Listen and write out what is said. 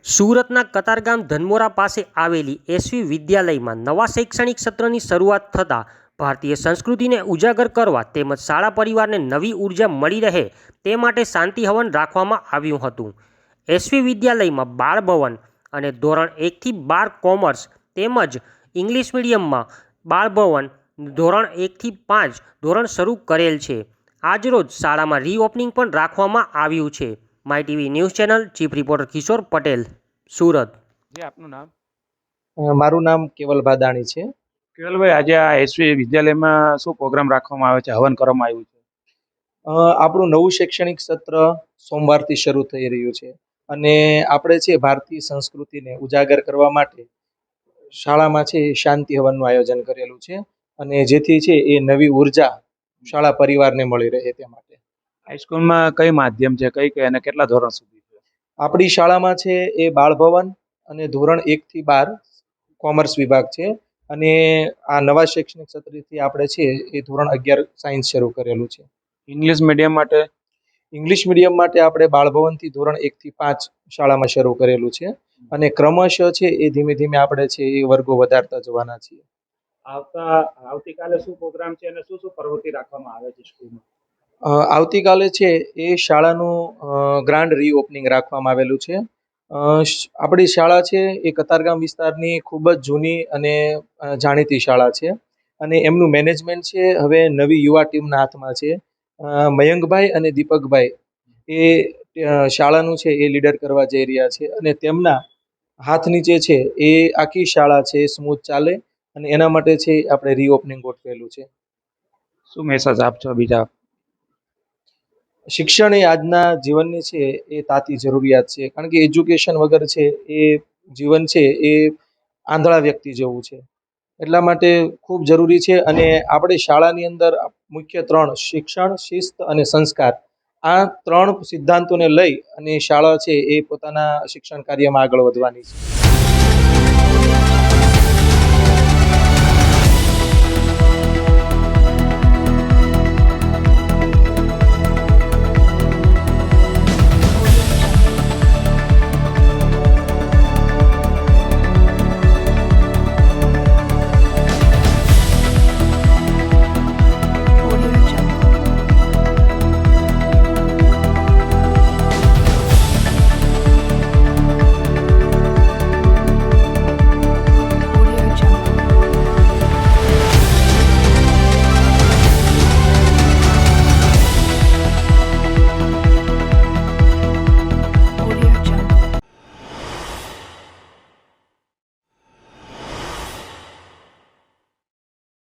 સુરતના કતારગામ ધનમોરા પાસે આવેલી એસવી વિદ્યાલયમાં નવા શૈક્ષણિક સત્રની શરૂઆત થતાં ભારતીય સંસ્કૃતિને ઉજાગર કરવા તેમજ શાળા પરિવારને નવી ઉર્જા મળી રહે તે માટે શાંતિ હવન રાખવામાં આવ્યું હતું. એસવી વિદ્યાલયમાં બાળ ભવન અને ધોરણ 1થી 12 કોમર્સ તેમજ ઇંગ્લિશ મીડિયમમાં બાળ ભવન ધોરણ 1થી 5 ધોરણ શરૂ કરેલ છે. આજરોજ શાળામાં રીઓપનિંગ પણ રાખવામાં આવ્યું છે. My TV news channel chief reporter Kishore Patel, Surat. જે આપનું નામ? મારું નામ કેવલ ભાદાણી છે. કેવલભાઈ, આજે આ એસવી વિદ્યાલયમાં શું પ્રોગ્રામ રાખવામાં આવે છે, હવન કરવામાં આવ્યું છે? આપણું નવું શૈક્ષણિક સત્ર સોમવારથી શરૂ થઈ રહ્યું છે અને આપણે છે ભારતીય સંસ્કૃતિને ઉજાગર કરવા માટે શાળામાં છે શાંતિ હવનનું આયોજન કરેલું છે અને જેથી છે એ નવી ઉર્જા શાળા પરિવારને મળી રહે તે માટે. હાઈસ્કૂલમાં કઈ માધ્યમ છે, કઈ અને કેટલા ધોરણ સુધી છે? આપણી શાળામાં છે એ બાળ ભવન અને ધોરણ 1થી 12 કોમર્સ વિભાગ છે અને આ નવા શૈક્ષણિક સત્રથી આપણે છે એ ધોરણ 11 સાયન્સ શરૂ કરેલું છે. ઇંગ્લિશ મીડિયમ માટે? ઇંગ્લિશ મીડિયમ માટે આપણે બાળભવનથી ધોરણ 1થી 5 શાળામાં શરૂ કરેલું છે અને ક્રમશઃ છે એ ધીમે ધીમે આપણે છે એ વર્ગો વધારતા જવાના છીએ. આવતીકાલે શું પ્રોગ્રામ છે અને શું શું પ્રવૃત્તિ રાખવામાં આવે છે સ્કૂલમાં? આવતીકાલે છે એ શાળાનું ગ્રાન્ડ રીઓપનિંગ રાખવામાં આવેલું છે. આપણી શાળા છે એ કતારગામ વિસ્તારની ખૂબ જ જૂની અને જાણીતી શાળા છે અને એમનું મેનેજમેન્ટ છે હવે નવી યુવા ટીમના હાથમાં છે. મયંકભાઈ અને દીપકભાઈ એ શાળાનું છે એ લીડર કરવા જઈ રહ્યા છે અને તેમના હાથ નીચે છે એ આખી શાળા છે સ્મૂથ ચાલે અને એના માટે છે આપણે રીઓપનિંગ ગોઠવેલું છે. શું મેસેજ આપશો બીજા? શિક્ષણ એ આજના જીવનની છે એ તાતી જરૂરિયાત છે, કારણ કે એજ્યુકેશન વગર છે એ જીવન છે એ આંધળા વ્યક્તિ જેવું છે. એટલા માટે ખૂબ જરૂરી છે અને આપણે શાળાની અંદર મુખ્ય 3 શિક્ષણ, શિસ્ત અને સંસ્કાર, આ 3 સિદ્ધાંતોને લઈ અને શાળા છે એ પોતાના શિક્ષણ કાર્યમાં આગળ વધવાની છે.